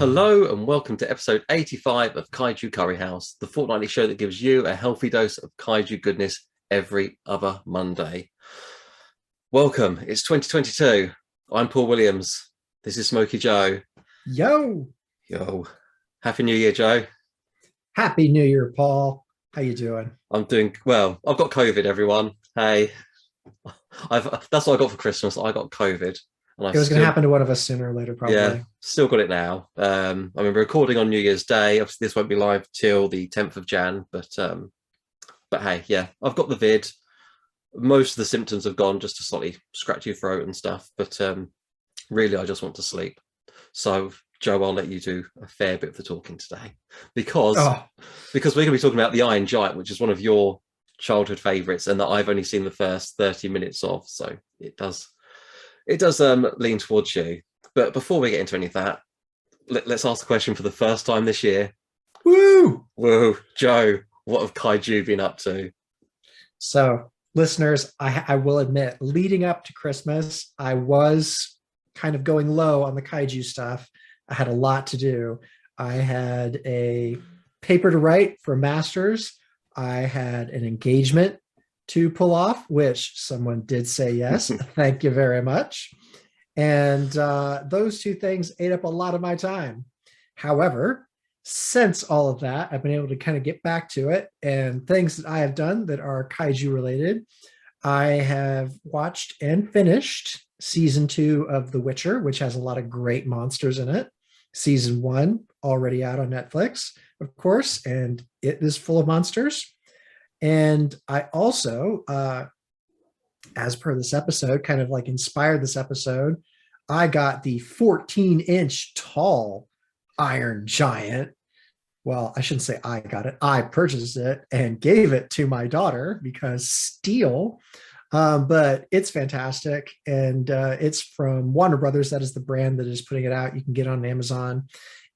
Hello and welcome to episode 85 of Kaiju Curry House, the fortnightly show that gives you a healthy dose of kaiju goodness every other Monday. Welcome, it's 2022. I'm Paul Williams. This is Smokey Joe. Yo. Yo. Happy New Year, Joe. Happy New Year, Paul. How you doing? I'm doing well. I've got COVID, everyone. Hey, that's what I got for Christmas. I got COVID. And It was going to happen to one of us sooner or later, probably. Yeah, still got it now. I remember recording on New Year's Day. Obviously, this won't be live till the 10th of Jan, but hey, yeah, I've got the vid. Most of the symptoms have gone, just a slightly scratchy throat and stuff. But really, I just want to sleep. So, Joe, I'll let you do a fair bit of the talking today because we're going to be talking about the Iron Giant, which is one of your childhood favourites, and that I've only seen the first 30 minutes of. So it does lean towards you. But before we get into any of that, let's ask the question for the first time this year. Woo! Joe, what have Kaiju been up to? So, listeners, I will admit, leading up to Christmas, I was kind of going low on the Kaiju stuff. I had a lot to do. I had a paper to write for a master's. I had an engagement to pull off, which someone did say yes. Thank you very much. And those two things ate up a lot of my time. However, since all of that, I've been able to kind of get back to it, and things that I have done that are kaiju related. I have watched and finished season 2 of The Witcher, which has a lot of great monsters in it. Season 1 already out on Netflix, of course, and it is full of monsters. And I also, as per this episode, kind of like inspired this episode, I got the 14-inch tall Iron Giant. Well, I shouldn't say I got it. I purchased it and gave it to my daughter because steal. But it's fantastic. And it's from Warner Brothers. That is the brand that is putting it out. You can get it on Amazon.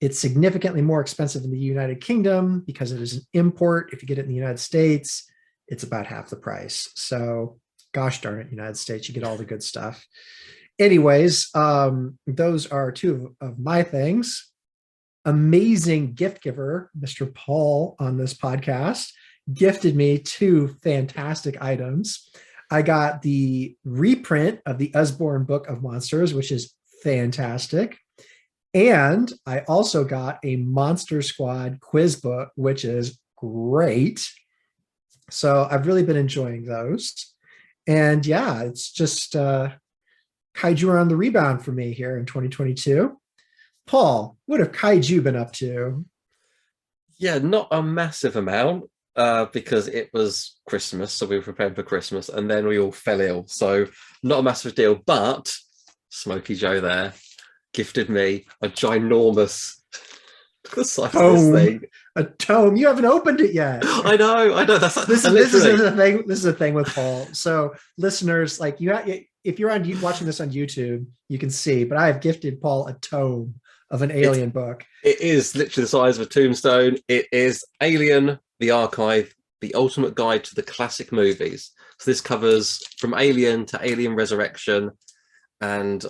It's significantly more expensive in the United Kingdom because it is an import. If you get it in the United States, it's about half the price. So gosh darn it, United States, you get all the good stuff. Anyways, those are two of my things. Amazing gift giver, Mr. Paul, on this podcast, gifted me 2 fantastic items. I got the reprint of the Usborne Book of Monsters, which is fantastic. And I also got a Monster Squad quiz book, which is great. So I've really been enjoying those. And yeah, it's just Kaiju are on the rebound for me here in 2022. Paul, what have Kaiju been up to? Yeah, not a massive amount because it was Christmas, so we were prepared for Christmas, and then we all fell ill. So not a massive deal, but Smokey Joe there gifted me a ginormous size of this thing. A tome. You haven't opened it yet. I know. This is the thing. This is the thing with Paul. So, listeners, like if you're watching this on YouTube, you can see. But I have gifted Paul a tome of an Alien book. It is literally the size of a tombstone. It is Alien: The Archive, the ultimate guide to the classic movies. So this covers from Alien to Alien Resurrection, and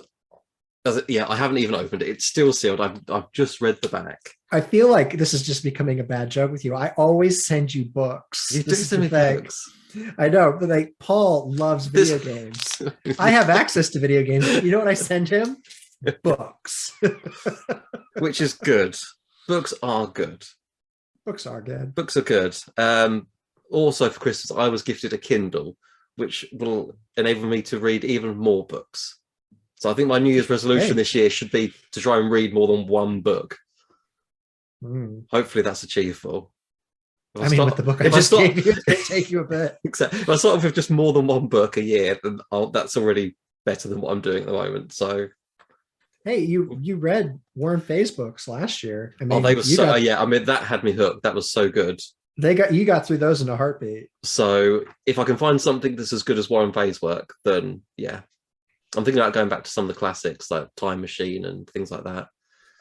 I haven't even opened it. It's still sealed. I've just read the back. I feel like this is just becoming a bad joke with you. I always send you books. You do send me books. I know, but like Paul loves video games. I have access to video games. But you know what I send him? Books. Which is good. Books are good. Books are good. Books are good. Also for Christmas, I was gifted a Kindle, which will enable me to read even more books. So I think my New Year's resolution this year should be to try and read more than one book. Hopefully that's achievable. With the book I just gave you, it take you a bit. Exactly. If I start with just more than one book a year, then that's already better than what I'm doing at the moment. So, hey, you read Warren Fay's books last year. they were that had me hooked. That was so good. You got through those in a heartbeat. So if I can find something that's as good as Warren Fay's work, then yeah. I'm thinking about going back to some of the classics like Time Machine and things like that.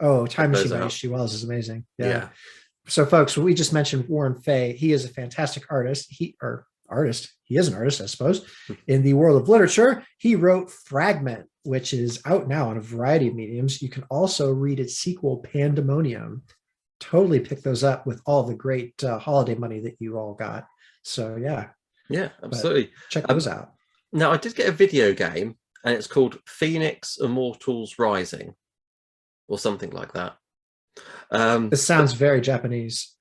Oh, Time Machine by H.G. Wells is amazing. Yeah. So, folks, we just mentioned Warren Fay. He is a fantastic artist. artist. He is an artist, I suppose. In the world of literature, he wrote Fragment, which is out now on a variety of mediums. You can also read its sequel, Pandemonium. Totally pick those up with all the great holiday money that you all got. So yeah, Yeah, but absolutely. check those Um, out. Now, I did get a video game, and it's called Phoenix Immortals Rising, or something like that. This But sounds very Japanese.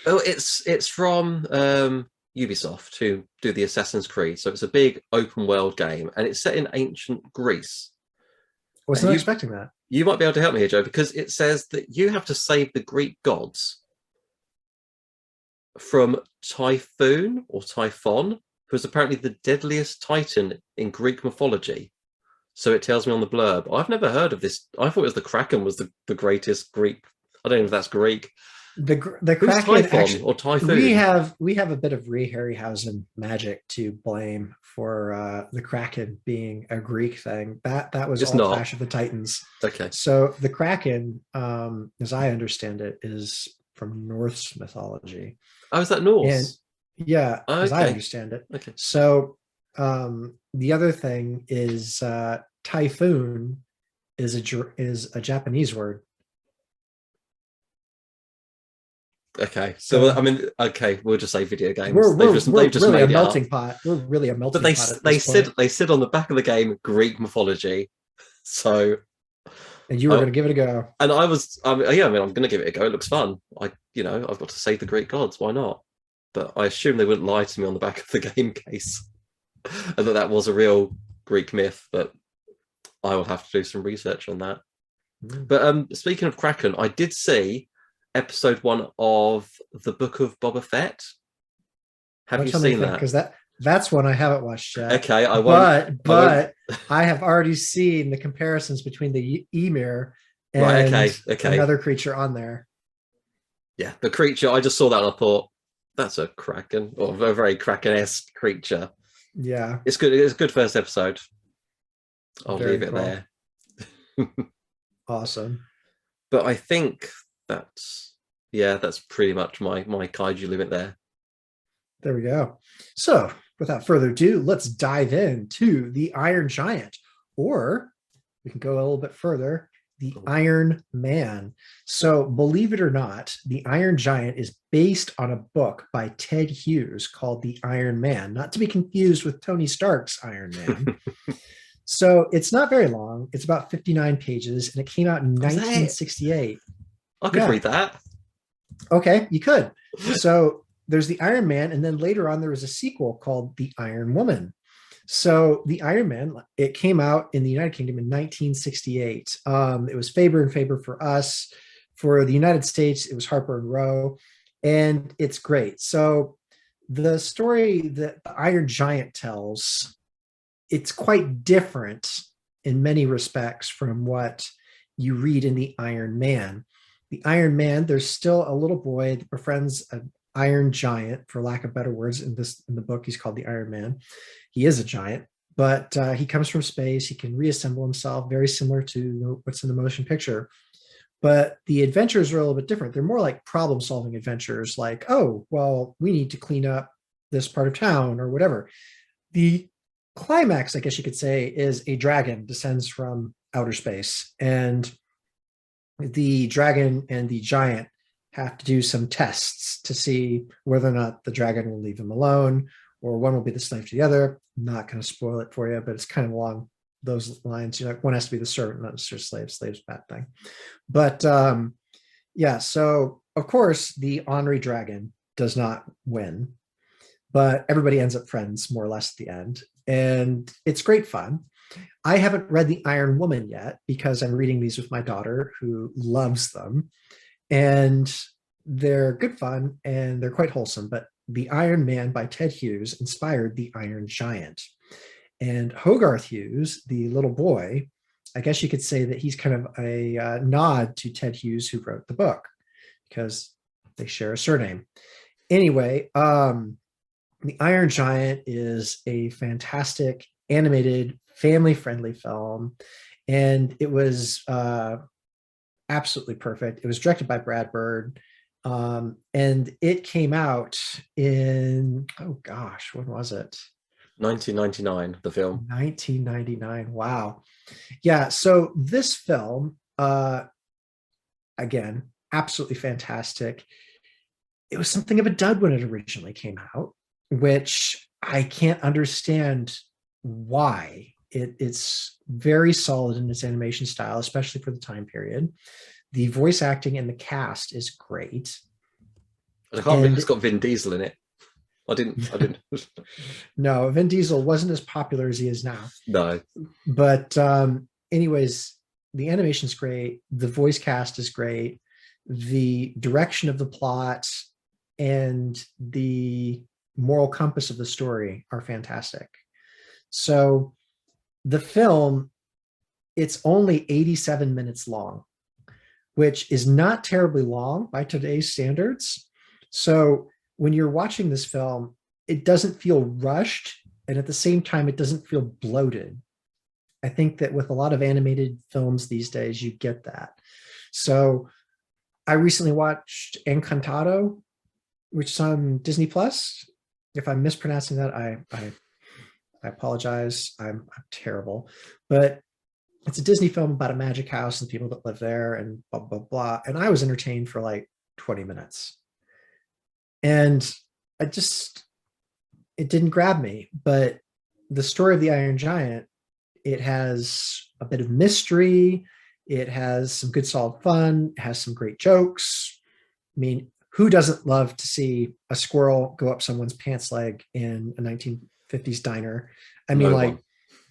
oh, it's from Ubisoft, who do the Assassin's Creed. So it's a big open world game, and it's set in ancient Greece. I was And not expecting that. you might be able to help me here, Joe, because it says that you have to save the Greek gods from Typhoon or Typhon, who is apparently the deadliest titan in Greek mythology. So it tells me on the blurb. I've never heard of this. I thought it was the Kraken was the greatest Greek. I don't know if that's Greek. The Who's Kraken Typhon actually, or Typhoon? we have a bit of Ree Harryhausen magic to blame for the Kraken being a Greek thing. That was It's all not. Clash of the Titans. Okay. So the Kraken, as I understand it, is from Norse mythology. Oh, is that And Norse? yeah, as I Okay. understand it. Okay. So the other thing is typhoon is a Japanese word. Okay. So I So mean, okay, we'll just say video games. we're we're They've we're just really a made it up. melting pot. We're really a But melting pot at this said point. they said on the back of the game Greek mythology. So And you were I going to give it a go. and I was yeah, I mean I'm gonna give it a go. It looks fun. I've got to save the Greek gods, why not? But I assume they wouldn't lie to me on the back of the game case and that was a real Greek myth, but I will have to do some research on that. Mm. But speaking of Kraken, I did see episode 1 of the Book of Boba Fett. Have Don't you tell me seen anything that? because that's one I haven't watched yet. Okay, I won't. But I have already seen the comparisons between the emir Right, and okay. another creature on there. Yeah, the creature, I just saw that and I thought, that's a Kraken, or a very Kraken-esque creature. Yeah, It's good. It's a good first episode. I'll very leave it cool. there. Awesome. But I think that's that's pretty much my kaiju limit there. There we go. So, without further ado, let's dive into the Iron Giant, or we can go a little bit further, the Iron Man. So, believe it or not, the Iron Giant is based on a book by Ted Hughes called The Iron Man, not to be confused with Tony Stark's Iron Man. So, it's not very long. It's about 59 pages, and it came out in Was that it? 1968. I could Yeah. read that. Okay, you could. So there's the Iron Man, and then later on there was a sequel called The Iron Woman. So the Iron Man, it came out in the United Kingdom in 1968. It was Faber and Faber for us. For the United States, it was Harper and Row, and it's great. So the story that the Iron Giant tells, it's quite different in many respects from what you read in the Iron Man. The Iron Man, there's still a little boy that befriends an Iron Giant, for lack of better words. In the book, he's called the Iron Man. He is a giant, but he comes from space. He can reassemble himself, very similar to what's in the motion picture. But the adventures are a little bit different. They're more like problem-solving adventures, like, oh, well, we need to clean up this part of town or whatever. The climax, I guess you could say, is a dragon descends from outer space, and the dragon and the giant have to do some tests to see whether or not the dragon will leave him alone or one will be the slave to the other. I'm not going to spoil it for you, but it's kind of along those lines. One has to be the servant, not necessarily slave. Slave's a bad thing. But yeah, so of course the ornery dragon does not win, but everybody ends up friends more or less at the end. And it's great fun. I haven't read The Iron Woman yet because I'm reading these with my daughter who loves them. And they're good fun and they're quite wholesome. But The Iron Man by Ted Hughes inspired The Iron Giant. And Hogarth Hughes, the little boy, I guess you could say that he's kind of a nod to Ted Hughes, who wrote the book, because they share a surname. Anyway, The Iron Giant is a fantastic animated, family-friendly film, and it was absolutely perfect. It was directed by Brad Bird, And it came out in, oh gosh, when was it? 1999, the film. 1999. Wow. Yeah. So this film, again, absolutely fantastic. It was something of a dud when it originally came out, which I can't understand why. It's very solid in its animation style, especially for the time period. The voice acting and the cast is great. And I can't believe it's And got Vin Diesel in it. I didn't. no, Vin Diesel wasn't as popular as he is now. No. But anyways, the animation's great. The voice cast is great. The direction of the plot and the moral compass of the story are fantastic. So the film, it's only 87 minutes long, which is not terribly long by today's standards. So when you're watching this film, it doesn't feel rushed. And at the same time, it doesn't feel bloated. I think that with a lot of animated films these days, you get that. So I recently watched Encantado, which is on Disney Plus. If I'm mispronouncing that, I apologize. I'm terrible. But it's a Disney film about a magic house and the people that live there and blah, blah, blah. And I was entertained for like 20 minutes. And I just, it didn't grab me. But the story of the Iron Giant, it has a bit of mystery. It has some good solid fun. It has some great jokes. I mean, who doesn't love to see a squirrel go up someone's pants leg in a 1950s diner? I mean, No like, one.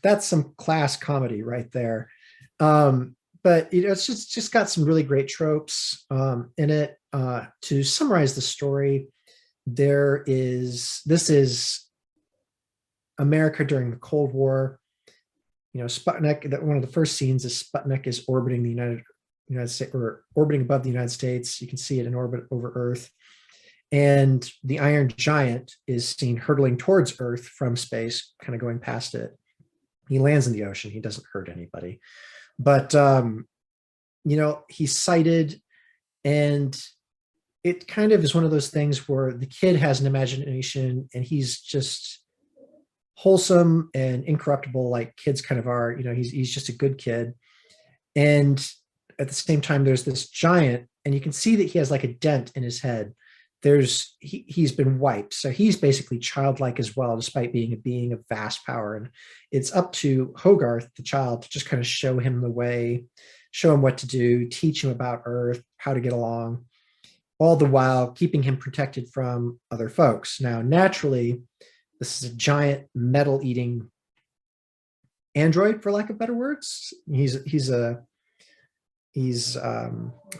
that's some class comedy right there. But you know, it's just got some really great tropes in it. To summarize the story, this is America during the Cold War. You know, Sputnik, that one of the first scenes is Sputnik is orbiting the United States, or orbiting above the United States. You can see it in orbit over Earth. And the Iron Giant is seen hurtling towards Earth from space, kind of going past it. He lands in the ocean. He doesn't hurt anybody. But, you know, he's sighted, and it kind of is one of those things where the kid has an imagination and he's just wholesome and incorruptible, like kids kind of are. You know, he's just a good kid. And at the same time, there's this giant, and you can see that he has like a dent in his head. He's been wiped, so he's basically childlike as well, despite being a being of vast power. And it's up to Hogarth, the child, to just kind of show him the way, show him what to do, teach him about Earth, how to get along, all the while keeping him protected from other folks. Now, naturally, this is a giant metal-eating android, for lack of better words. He's oh,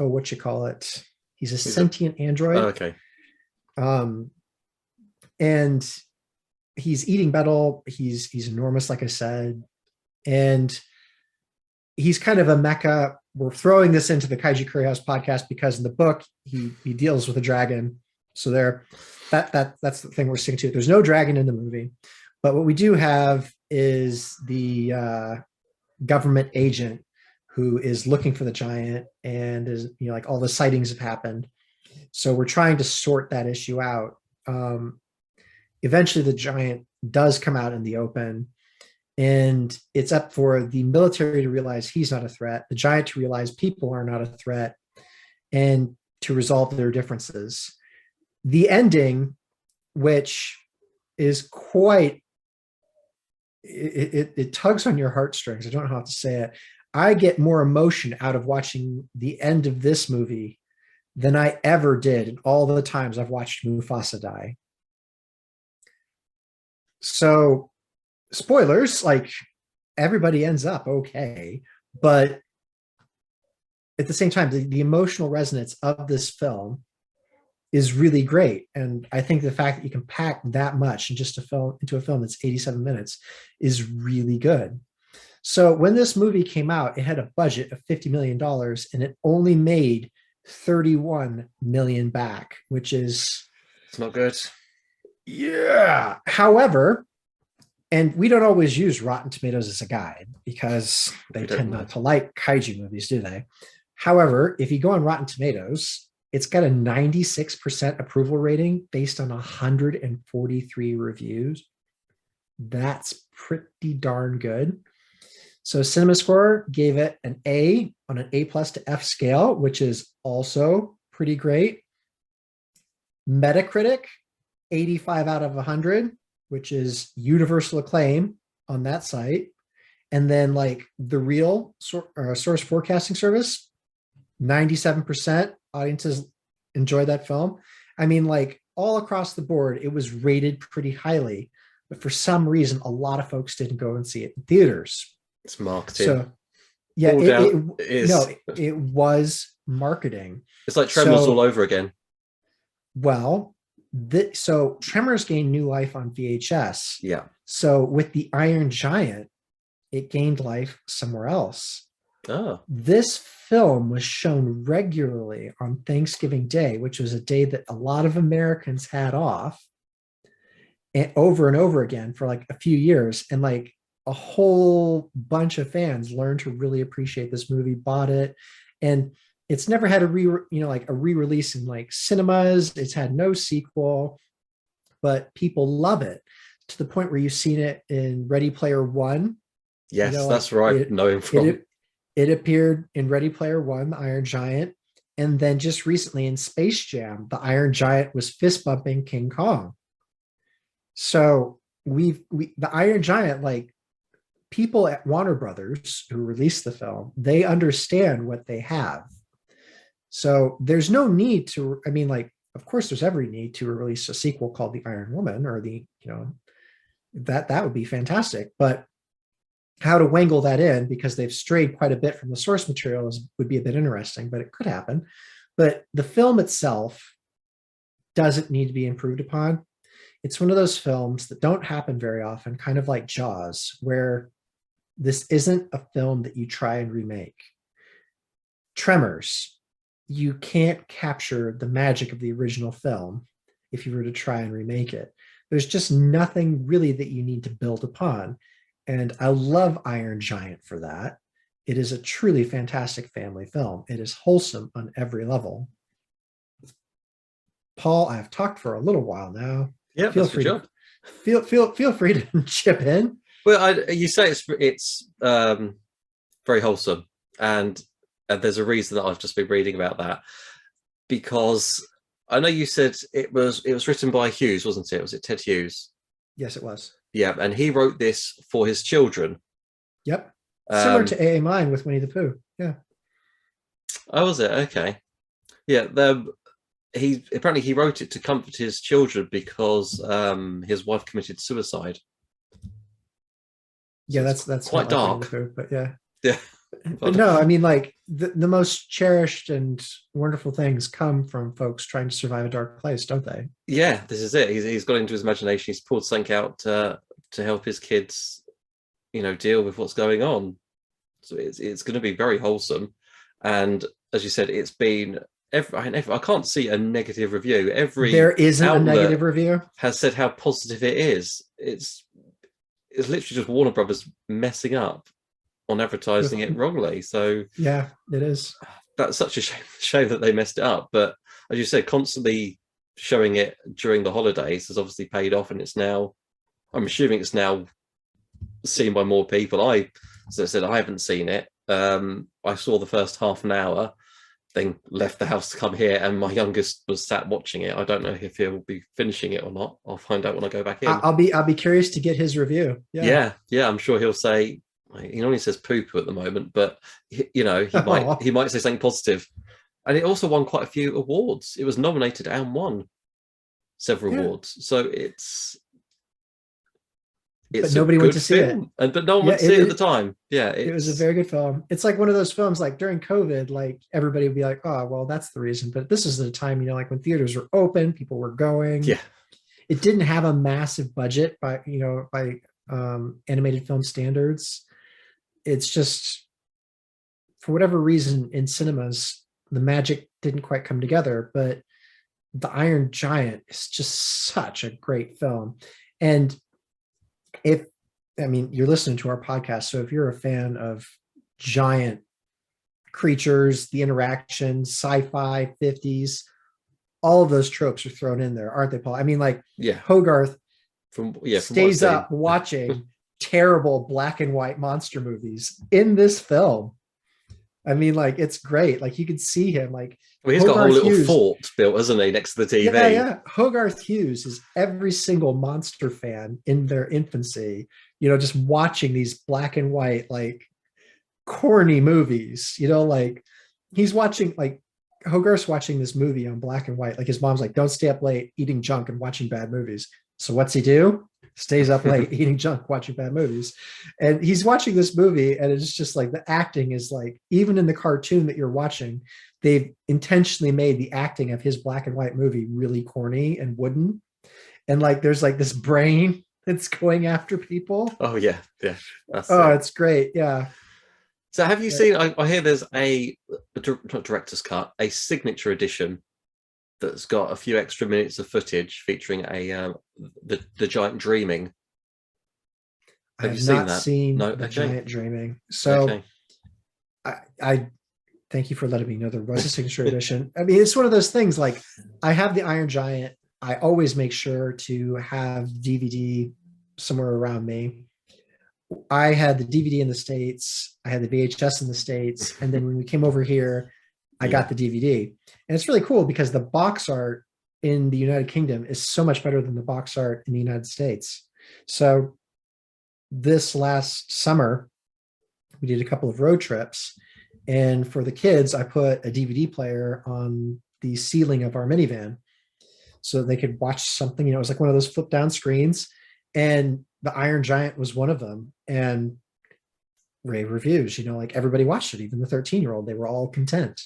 what you call it? He's a sentient android. Oh, okay. And he's eating metal. He's enormous, like I said, and he's kind of a mecha. We're throwing this into the Kaiju Curry House podcast because in the book he deals with a dragon. So that's the thing we're sticking to. There's no dragon in the movie, but what we do have is the government agent who is looking for the giant, and is, you know, like, all the sightings have happened. So we're trying to sort that issue out. Eventually the giant does come out in the open, and it's up for the military to realize he's not a threat, the giant to realize people are not a threat, and to resolve their differences. The ending, which is quite, it tugs on your heartstrings. I don't know how to say it. I get more emotion out of watching the end of this movie than I ever did in all the times I've watched Mufasa die. So, spoilers, like, everybody ends up okay, but at the same time, the emotional resonance of this film is really great. And I think the fact that you can pack that much in just into a film that's 87 minutes is really good. So when this movie came out, it had a budget of $50 million and it only made 31 million back, which is, It's not good. yeah. However, and we don't always use Rotten Tomatoes as a guide because they tend not to like kaiju movies, do they? However, if you go on Rotten Tomatoes, It's got a 96% approval rating based on 143 reviews. That's pretty darn good. So CinemaScore gave it an A on an A plus to F scale, which is also pretty great. Metacritic, 85 out of 100, which is universal acclaim on that site. And then like the real source forecasting service, 97% audiences enjoy that film. I mean, like all across the board, it was rated pretty highly, but for some reason, a lot of folks didn't go and see it in theaters. It's marketing. So yeah, All down it was marketing. It's like Tremors all over again. Well, so Tremors gained new life on VHS. Yeah. So with the Iron Giant, it gained life somewhere else. Oh. This film was shown regularly on Thanksgiving Day, which was a day that a lot of Americans had off, and over again for like a few years. And like a whole bunch of fans learned to really appreciate this movie, bought it. And it's never had a re-release in like cinemas. It's had no sequel, but people love it to the point where you've seen it in Ready Player One. Yes, that's right. Knowing from it appeared in Ready Player One, the Iron Giant, and then just recently in Space Jam, the Iron Giant was fist bumping King Kong. So the Iron Giant, like people at Warner Brothers who released the film, they understand what they have. So there's no need to, I mean, like, of course, there's every need to release a sequel called The Iron Woman, or that would be fantastic. But how to wangle that in, because they've strayed quite a bit from the source material, would be a bit interesting, but it could happen. But the film itself doesn't need to be improved upon. It's one of those films that don't happen very often, kind of like Jaws, where this isn't a film that you try and remake. Tremors, you can't capture the magic of the original film if you were to try and remake it. There's just nothing really that you need to build upon. And I love Iron Giant for that. It is a truly fantastic family film. It is wholesome on every level. Paul, I've talked for a little while now. Yeah, feel free to feel free to chip in. Well, you say it's very wholesome, and there's a reason that I've just been reading about that, because I know you said it was written by Hughes, wasn't it? Was it Ted Hughes? Yes, it was. Yeah, and he wrote this for his children. Yep. Similar to A.A. Mine with Winnie the Pooh. Yeah. Oh, was it? Okay. Yeah. He apparently wrote it to comfort his children because his wife committed suicide. Yeah, that's quite dark. Pooh, but yeah. Yeah. But no, I mean, like the most cherished and wonderful things come from folks trying to survive a dark place, don't they? Yeah, this is it. He's got into his imagination. He's pulled something out to help his kids, deal with what's going on. So it's going to be very wholesome. And as you said, it's been I can't see a negative review. There isn't a negative review. Has said how positive it is. It's literally just Warner Brothers messing up on advertising it wrongly. So yeah, it is. That's such a shame that they messed it up. But as you said, constantly showing it during the holidays has obviously paid off, and I'm assuming it's now seen by more people. As I said, I haven't seen it. I saw the first half an hour, then left the house to come here, and my youngest was sat watching it. I don't know if he'll be finishing it or not. I'll find out when I go back in. I'll be curious to get his review. Yeah. I'm sure he'll say, he only says poo-poo at the moment, but he might say something positive. And it also won quite a few awards. It was nominated and won several awards. So it's but nobody went to see it. But no one went to see it at the time. Yeah. It was a very good film. It's like one of those films, like during COVID, like everybody would be like, oh, well, that's the reason. But this is the time, like when theaters were open, people were going. Yeah. It didn't have a massive budget by animated film standards. It's just, for whatever reason, in cinemas, the magic didn't quite come together. But The Iron Giant is just such a great film. And you're listening to our podcast, so if you're a fan of giant creatures, the interactions, sci-fi, 50s, all of those tropes are thrown in there, aren't they, Paul? I mean, like Yeah, Hogarth from what I've stays seen. up watching terrible black and white monster movies in this film. I mean, like it's great. Like you could see him, like Well, he's got a whole Hogarth little Hughes. fort built, hasn't he, next to the Yeah, TV? yeah. Hogarth Hughes is every single monster fan in their infancy, just watching these black and white, like corny movies, like he's watching, like Hogarth's watching this movie on black and white. Like his mom's like, don't stay up late eating junk and watching bad movies. So what's he do? Stays up late eating junk, watching bad movies. And he's watching this movie, and it's just like the acting is like, even in the cartoon that you're watching, they've intentionally made the acting of his black and white movie really corny and wooden. And like there's like this brain that's going after people. Oh yeah, yeah, that's Oh, it. it's great. Yeah. So have you seen? I hear there's not director's cut, a signature edition that's got a few extra minutes of footage featuring the giant dreaming. I Have you have seen not that? seen No. the Okay. giant dreaming. So Okay. I thank you for letting me know there was a signature edition. I mean, it's one of those things, like I have the Iron Giant. I always make sure to have DVD somewhere around me. I had the DVD in the States, I had the VHS in the States, and then when we came over here, I Yeah. got the DVD. And it's really cool because the box art in the United Kingdom is so much better than the box art in the United States. So this last summer, we did a couple of road trips. And for the kids, I put a DVD player on the ceiling of our minivan so they could watch something. It was like one of those flip down screens. And the Iron Giant was one of them. And rave reviews, like everybody watched it, even the 13-year-old, they were all content.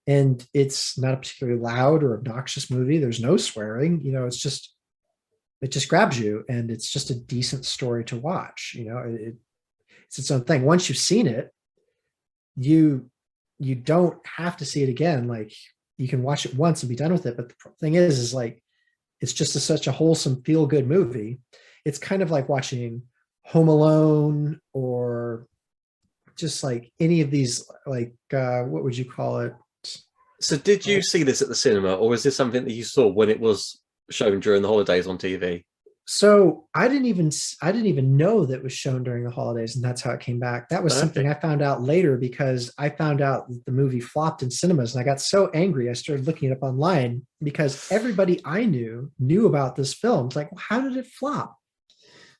And it's not a particularly loud or obnoxious movie. There's no swearing, it just grabs you, and it's just a decent story to watch. It's its own thing. Once you've seen it, you don't have to see it again. Like you can watch it once and be done with it. But the thing is like it's just such a wholesome, feel good movie. It's kind of like watching Home Alone, or just like any of these, like what would you call it? So did you see this at the cinema, or was this something that you saw when it was shown during the holidays on TV? So I didn't even know that it was shown during the holidays, and that's how it came back. That was something Okay. I found out later because I found out that the movie flopped in cinemas, and I got so angry I started looking it up online because everybody I knew about this film. It's like, well, how did it flop?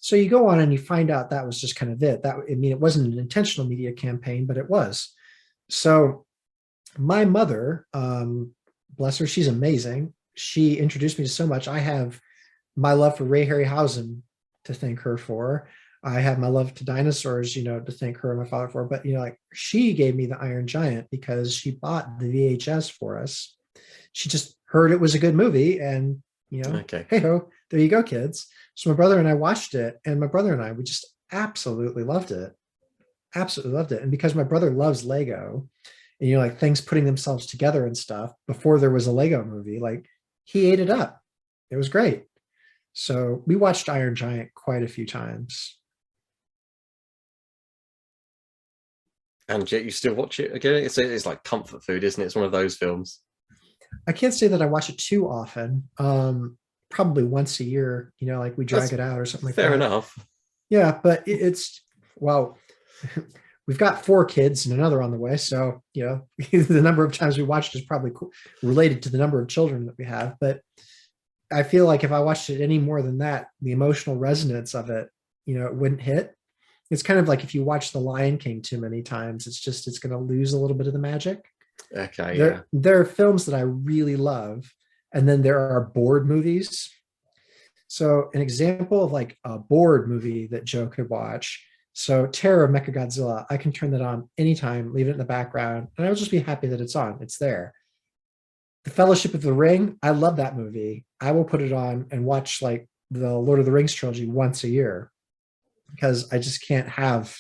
So you go on and you find out that was just kind of it. It wasn't an intentional media campaign, but it was. So my mother, bless her, she's amazing. She introduced me to so much. I have my love for Ray Harryhausen to thank her for. I have my love to dinosaurs, to thank her and my father for. But like she gave me the Iron Giant because she bought the VHS for us. She just heard it was a good movie, and Okay. hey ho, there you go, kids. So my brother and I watched it, and my brother and I, we just absolutely loved it. Absolutely loved it. And because my brother loves Lego, and like things putting themselves together and stuff, before there was a Lego movie, like he ate it up. It was great. So we watched Iron Giant quite a few times. And yet you still watch it again? It's like comfort food, isn't it? It's one of those films. I can't say that I watch it too often. Probably once a year, like we drag That's it out or something like fair that. enough. Yeah, but it's, well, we've got 4 kids and another on the way. So, the number of times we watched is probably related to the number of children that we have. But I feel like if I watched it any more than that, the emotional resonance of it, it wouldn't hit. It's kind of like if you watch The Lion King too many times, it's going to lose a little bit of the magic. Okay, yeah. There are films that I really love, and then there are bored movies. So an example of like a bored movie that Joe could watch. So Terror of Mechagodzilla, I can turn that on anytime, leave it in the background, and I'll just be happy that it's on. It's there. The Fellowship of the Ring, I love that movie. I will put it on and watch like the Lord of the Rings trilogy once a year because I just can't have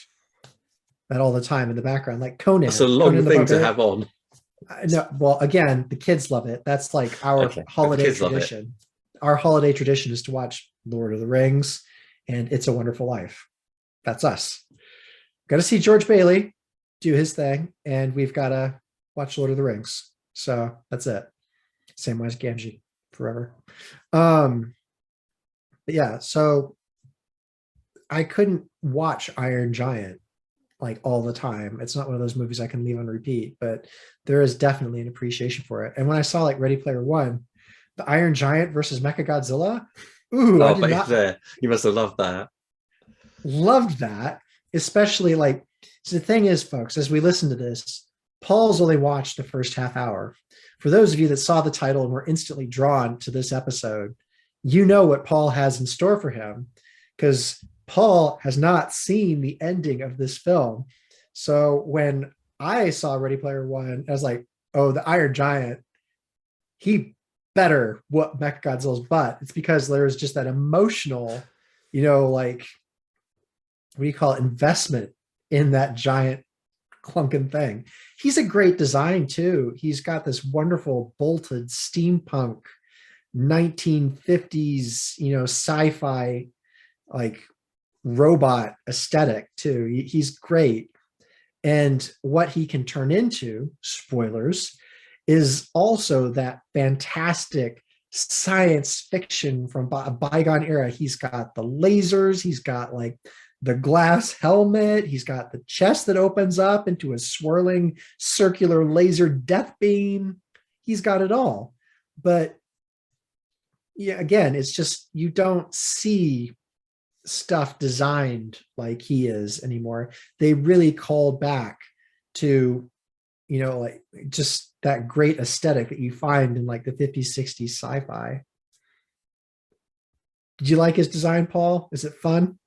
that all the time in the background. Like That's a Conan, long Conan the thing to Barbarian. have on. No, well, again, the kids love it. That's like our Okay, but the holiday kids love it. tradition. Our holiday tradition is to watch Lord of the Rings and It's a Wonderful Life. That's us. Got to see George Bailey. do his thing, and we've got to watch Lord of the Rings. So that's it. Same way as Gamgee forever. Um, but yeah, so I couldn't watch Iron Giant like all the time. It's not one of those movies I can leave on repeat, but there is definitely an appreciation for it. And when I saw like Ready Player One, the Iron Giant versus Mechagodzilla, ooh, I Oh, did but not there, you must have loved that. loved that. Especially like, so the thing is, folks, as we listen to this, Paul's only watched the first half hour. For those of you that saw the title and were instantly drawn to this episode, you know what Paul has in store for him because Paul has not seen the ending of this film. So when I saw Ready Player One, I was like, oh, the Iron Giant, he better whoop Mechagodzilla's butt. It's because there's just that emotional, like, what do you call it, investment in that giant clunking thing. He's a great design too. He's got this wonderful bolted steampunk 1950s, sci-fi like robot aesthetic too. He's great. And what he can turn into, spoilers, is also that fantastic science fiction from a bygone era. He's got the lasers, he's got like the glass helmet, he's got the chest that opens up into a swirling circular laser death beam. He's got it all. But yeah, again, it's just you don't see stuff designed like he is anymore. They really called back to, like just that great aesthetic that you find in like the 50s, 60s sci-fi. Did you like his design, Paul? Is it fun?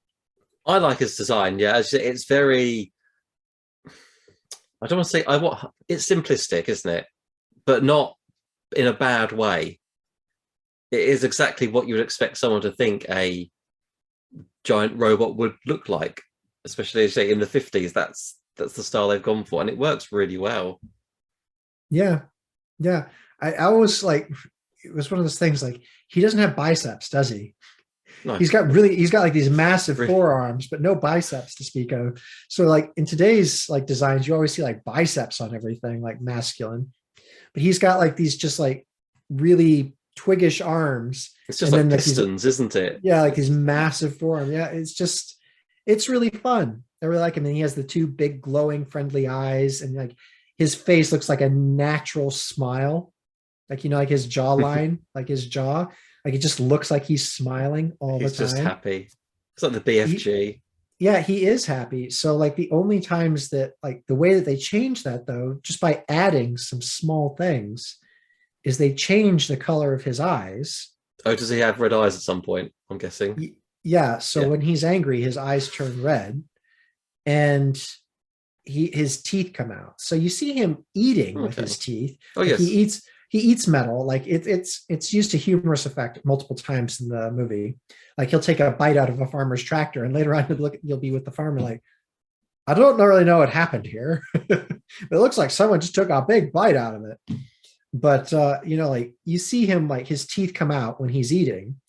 I like his design. Yeah, it's very. I don't want to say I want. It's simplistic, isn't it? But not in a bad way. It is exactly what you would expect someone to think a giant robot would look like, especially say in the 50s. That's the style they've gone for, and it works really well. Yeah. Yeah. I always like, it was one of those things like he doesn't have biceps, does he? No, He's got like these massive forearms, but no biceps to speak of. So like in today's like designs, you always see like biceps on everything, like masculine. But he's got like these just like really twiggish arms. it's just And like then like these, pistons, isn't it? yeah, like his massive forearm. Yeah, it's really fun. I really like him. And he has the two big glowing friendly eyes, and like his face looks like a natural smile. Like, like his jawline, like his jaw, like it just looks like he's smiling all the He's just time. happy. It's like the He, BFG. yeah, he is happy. So like the only times that like the way that they change that though, just by adding some small things, is they change the color of his eyes. Oh, does he have red eyes at some point? I'm guessing. Yeah, so Yeah. when he's angry, his eyes turn red, and his teeth come out. So you see him eating with Okay. his teeth. Oh Like yes. he eats metal. Like it's used to humorous effect multiple times in the movie. Like he'll take a bite out of a farmer's tractor, and later on you'll be with the farmer like, I don't really know what happened here. It looks like someone just took a big bite out of it. But like you see him like his teeth come out when he's eating,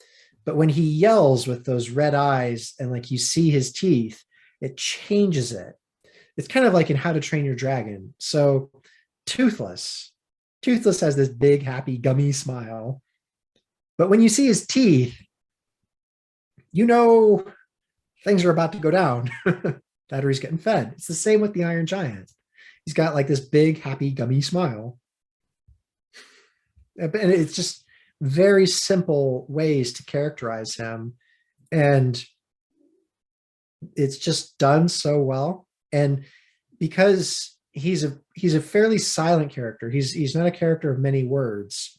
but when he yells with those red eyes and like you see his teeth, it changes it. It's kind of like in How to Train Your Dragon. So Toothless, Toothless has this big, happy, gummy smile. But when you see his teeth, you know things are about to go down. That or he's getting fed. It's the same with the Iron Giant. He's got like this big, happy, gummy smile. And it's just very simple ways to characterize him. And it's just done so well. And because he's a fairly silent character, he's not a character of many words.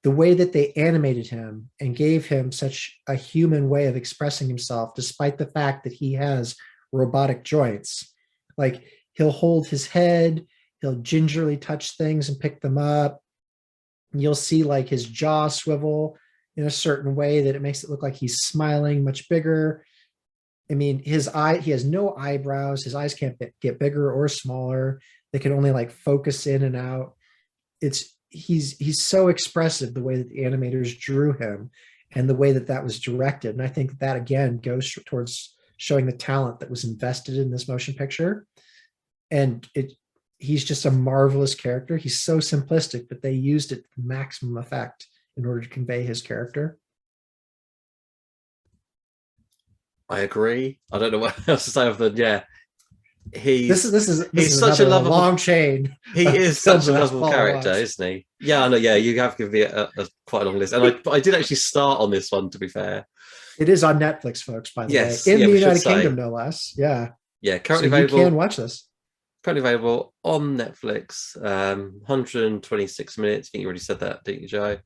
The way that they animated him and gave him such a human way of expressing himself, despite the fact that he has robotic joints, like he'll hold his head, he'll gingerly touch things and pick them up. You'll see like his jaw swivel in a certain way that it makes it look like he's smiling much bigger. I mean, he has no eyebrows. His eyes can't get bigger or smaller. They can only like focus in and out. He's so expressive the way that the animators drew him and the way that that was directed. And I think that again goes towards showing the talent that was invested in this motion picture. and he's just a marvelous character. He's so simplistic, but they used it to maximum effect in order to convey his character. I agree. I don't know what else to say other than yeah. This is this is this He's is such a another lovable. long chain He of is films such a that have to lovable follow character, along. isn't he? Yeah, I know. Yeah, you have given me a quite a long list, and I did actually start on this one. To be fair, It is on Netflix, folks, by the way, yes, in yeah, the we should United Kingdom, say no less. Yeah. yeah. So Currently you can available. watch this. Currently available on Netflix. 126 minutes. I think you already said that, didn't you, Joe?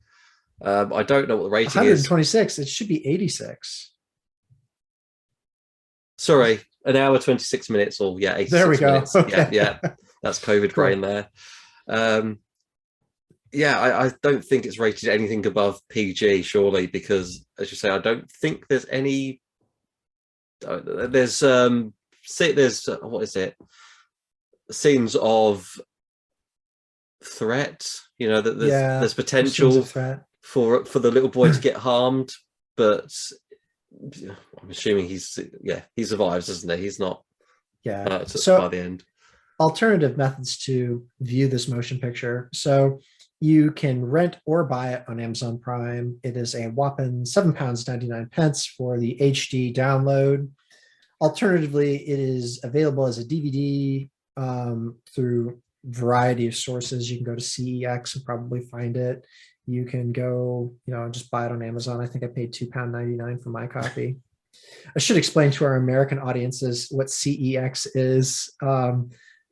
I don't know what the rating is. 126. It should be 86. Sorry, an hour 26 minutes, or yeah, There we 86 go. minutes. Yeah, Okay. yeah. That's COVID brain Cool. there. Um, yeah, I don't think it's rated anything above PG, surely, because as you say, I don't think there's any. There's what is it? Scenes of threat. You know that Yeah. there's There's scenes of potential threat. for the little boy to get harmed, but I'm assuming he survives, doesn't he? He's not Yeah. hurt by So the end. alternative methods to view this motion picture. So you can rent or buy it on Amazon Prime. It is a whopping £7.99 for the HD download. Alternatively, it is available as a DVD through a variety of sources. You can go to CEX and probably find it. You can go, just buy it on Amazon. I think I paid £2.99 for my copy. I should explain to our American audiences what CEX is.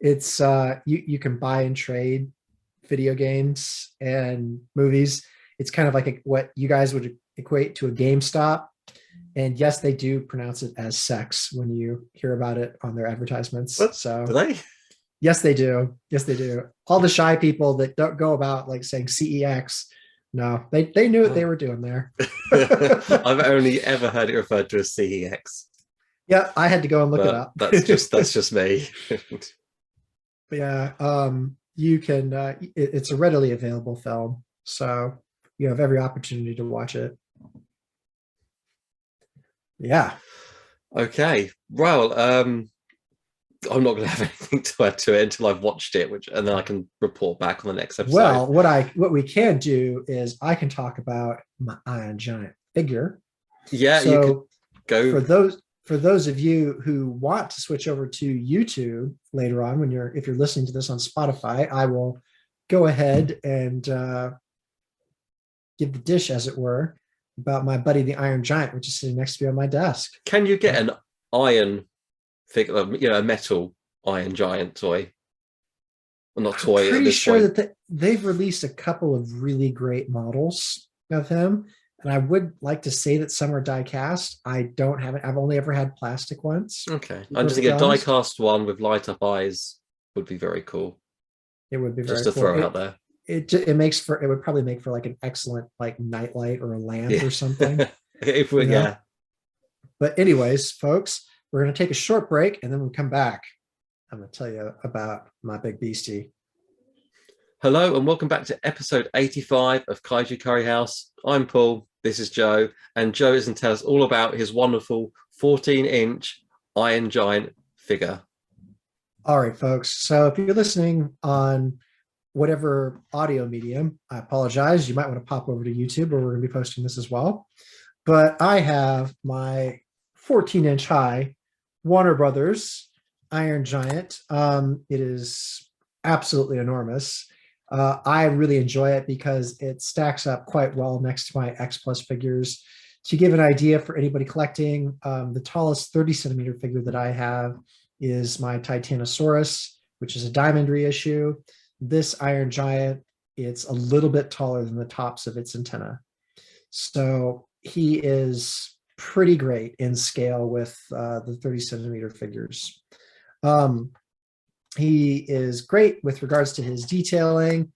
It's you can buy and trade video games and movies. It's kind of like what you guys would equate to a GameStop. And yes, they do pronounce it as sex when you hear about it on their advertisements. What do So they? yes, they do. Yes, they do. All the shy people that don't go about like saying CEX, no, they knew what they were doing there. I've only ever heard it referred to as CEX, Yeah, I had to go and look it but up. that's just me. Yeah, you can. It's a readily available film, so you have every opportunity to watch it. Yeah. Okay, well, I'm not going to have anything to add to it until I've watched it, and then I can report back on the next episode. Well, what we can do is I can talk about my Iron Giant figure. Yeah, you could So go. for those of you who want to switch over to YouTube later on, if you're listening to this on Spotify, I will go ahead and give the dish, as it were, about my buddy the Iron Giant, which is sitting next to me on my desk. Can you get an iron figure, a metal Iron Giant toy? Well, not toy I'm at pretty this sure point. that they've released a couple of really great models of him. And I would like to say that some are die cast. I don't have it. I've only ever had plastic ones. Okay, To be I'm just perfectly thinking a die honest, cast one with light up eyes would be very cool. it would be Just very to cool. throw out there. It would probably make for like an excellent like nightlight or a lamp Yeah, or something. if You we, know. yeah. But anyways, folks, we're going to take a short break and then we'll come back. I'm going to tell you about my big beastie. Hello and welcome back to episode 85 of Kaiju Curry House. I'm Paul, this is Joe, and Joe is going to tell us all about his wonderful 14-inch Iron Giant figure. All right, folks. So if you're listening on whatever audio medium, I apologize. You might want to pop over to YouTube where we're going to be posting this as well. But I have my 14-inch high Warner Brothers Iron Giant. It is absolutely enormous. I really enjoy it because it stacks up quite well next to my X Plus figures. To give an idea for anybody collecting, the tallest 30 centimeter figure that I have is my Titanosaurus, which is a diamond reissue. This Iron Giant, it's a little bit taller than the tops of its antenna. So he is pretty great in scale with the 30 centimeter figures. He is great with regards to his detailing,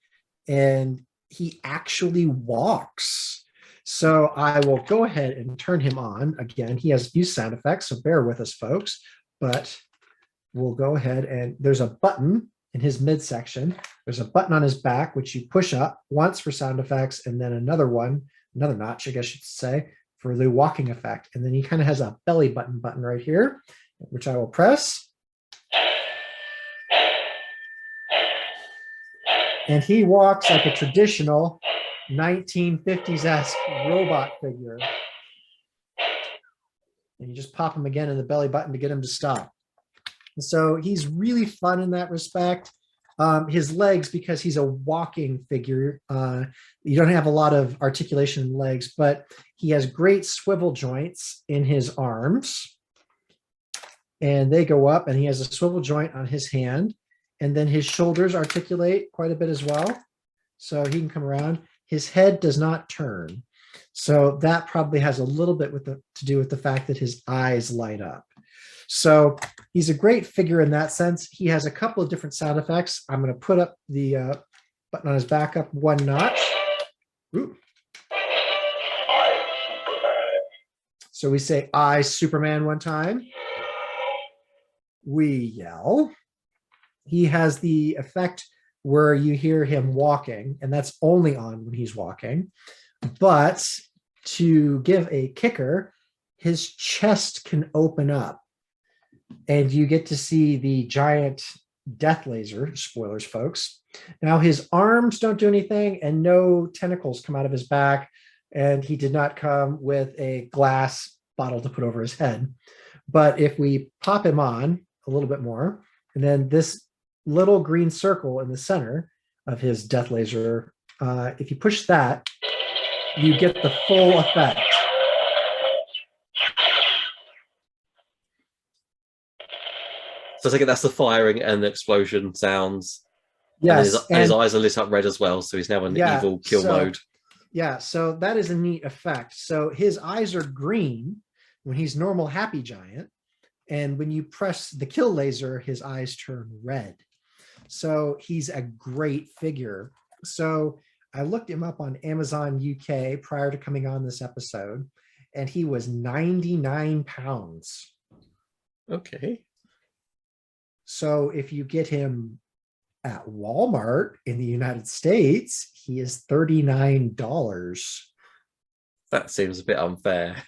and he actually walks. So I will go ahead and turn him on. Again, he has a few sound effects, so bear with us, folks. But we'll go ahead and there's a button in his midsection. There's a button on his back, which you push up once for sound effects, and then another notch, I guess you'd say, for the walking effect. And then he kind of has a belly button right here, which I will press. And he walks like a traditional 1950s-esque robot figure. And you just pop him again in the belly button to get him to stop. So he's really fun in that respect. His legs, because he's a walking figure, you don't have a lot of articulation in legs, but he has great swivel joints in his arms. And they go up, and he has a swivel joint on his hand. And then his shoulders articulate quite a bit as well. So he can come around. His head does not turn. So that probably has a little bit to do with the fact that his eyes light up. So he's a great figure in that sense. He has a couple of different sound effects. I'm going to put up the button on his back up one notch. Ooh. So we say, "I, Superman," one time. We yell. He has the effect where you hear him walking, and that's only on when he's walking. But to give a kicker, his chest can open up, and you get to see the giant death laser. Spoilers, folks. Now, his arms don't do anything, and no tentacles come out of his back, and he did not come with a glass bottle to put over his head. But if we pop him on a little bit more, and then this little green circle in the center of his death laser, if you push that, you get the full effect. So I think that's the firing and the explosion sounds. Yes. And his eyes are lit up red as well. So he's now in evil kill mode. Yeah. So that is a neat effect. So his eyes are green when he's normal happy giant. And when you press the kill laser, his eyes turn red. So he's a great figure. So I looked him up on Amazon UK prior to coming on this episode, and he was 99 pounds. Okay. So if you get him at Walmart in the United States, he is $39. That seems a bit unfair.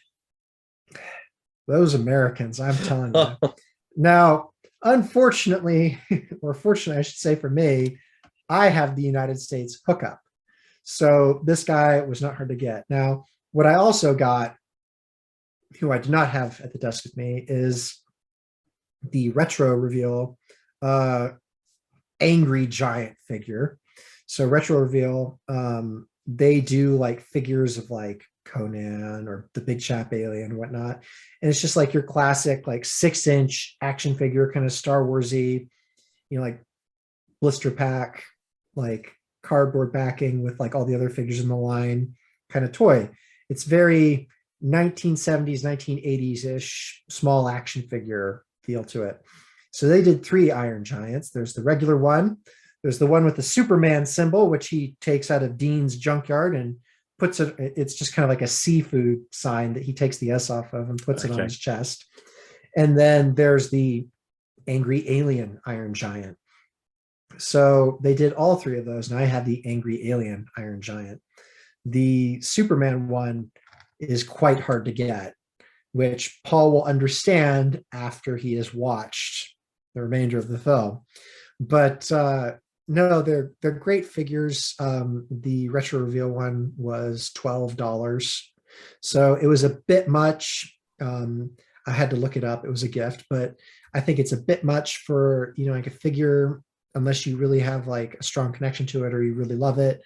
Those Americans, I'm telling you. Now, unfortunately, or fortunately, I should say for me, I have the United States hookup. So this guy was not hard to get. Now, what I also got, who I did not have at the desk with me, is the retro reveal angry giant figure. So retro reveal, they do like figures of like Conan or the Big Chap Alien and whatnot. And it's just like your classic like 6-inch action figure, kind of Star Warsy, like blister pack, like cardboard backing with like all the other figures in the line kind of toy. It's very 1970s, 1980s-ish small action figure feel to it. So they did 3 Iron Giants. There's the regular one. There's the one with the Superman symbol, which he takes out of Dean's junkyard and puts it. It's just kind of like a seafood sign that he takes the S off of and puts it on his chest. And then there's the Angry Alien Iron Giant. So they did all 3 of those, and I had the Angry Alien Iron Giant. The Superman one is quite hard to get, which Paul will understand after he has watched the remainder of the film. But no, they're great figures. The retro reveal one was $12. So it was a bit much. I had to look it up. It was a gift, but I think it's a bit much for, like a figure, unless you really have like a strong connection to it or you really love it.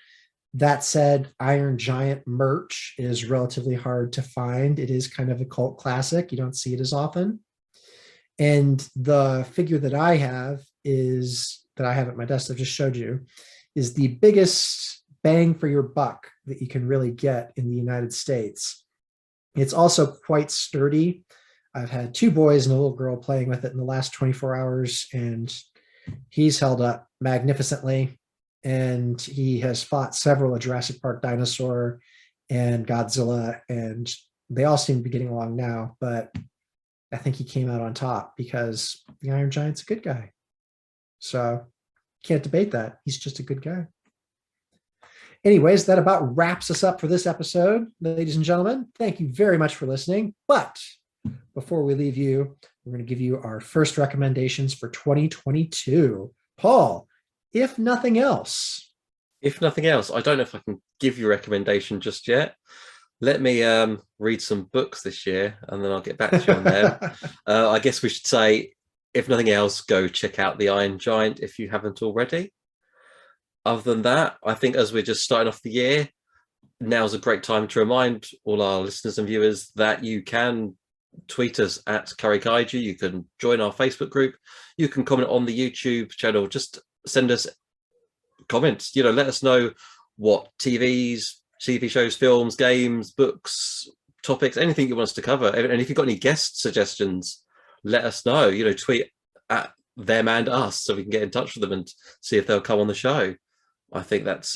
That said, Iron Giant merch is relatively hard to find. It is kind of a cult classic. You don't see it as often. And the figure that I have at my desk, I've just showed you, is the biggest bang for your buck that you can really get in the United States. It's also quite sturdy. I've had 2 boys and a little girl playing with it in the last 24 hours, and he's held up magnificently. And he has fought several a Jurassic Park dinosaur and Godzilla, and they all seem to be getting along now. But I think he came out on top because the Iron Giant's a good guy. So can't debate that. He's just a good guy. Anyways, that about wraps us up for this episode, ladies and gentlemen. Thank you very much for listening. But before we leave you, we're going to give you our first recommendations for 2022. Paul, if nothing else, If nothing else, I don't know if I can give you a recommendation just yet. Let me read some books this year, and then I'll get back to you on them. I guess we should say, if nothing else, go check out The Iron Giant if you haven't already. Other than that, I think as we're just starting off the year, now's a great time to remind all our listeners and viewers that you can tweet us at Curry Kaiju. You can join our Facebook group. You can comment on the YouTube channel. Just send us comments. Let us know what TV shows, films, games, books, topics, anything you want us to cover. And if you've got any guest suggestions, let us know. Tweet at them and us so we can get in touch with them and see if they'll come on the show. I think that's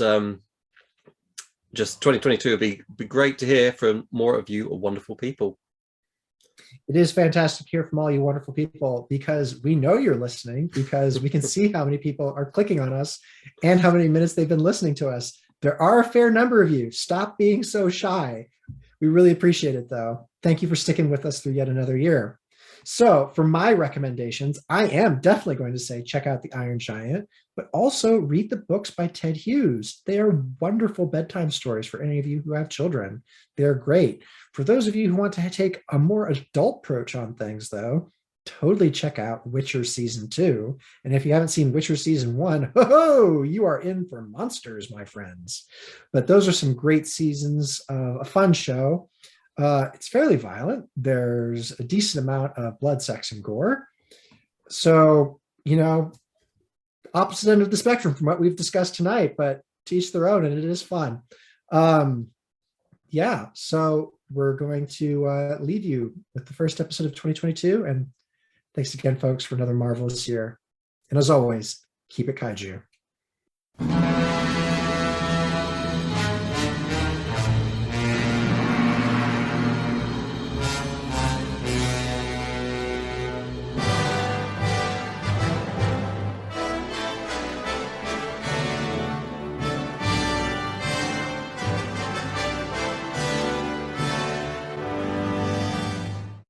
just 2022 would be great to hear from more of you wonderful people. It is fantastic to hear from all you wonderful people, because we know you're listening, because we can see how many people are clicking on us and how many minutes they've been listening to us. There are a fair number of you. Stop being so shy. We really appreciate it, though. Thank you for sticking with us through yet another year. So for my recommendations, I am definitely going to say check out The Iron Giant, but also read the books by Ted Hughes. They are wonderful bedtime stories for any of you who have children. They're great. For those of you who want to take a more adult approach on things, though, totally check out Witcher Season 2. And if you haven't seen Witcher Season 1, ho, you are in for monsters, my friends. But those are some great seasons of a fun show. It's fairly violent. There's a decent amount of blood, sex, and gore. So, opposite end of the spectrum from what we've discussed tonight, but to each their own, and it is fun. Yeah, so we're going to leave you with the first episode of 2022. And thanks again, folks, for another marvelous year. And as always, keep it kaiju.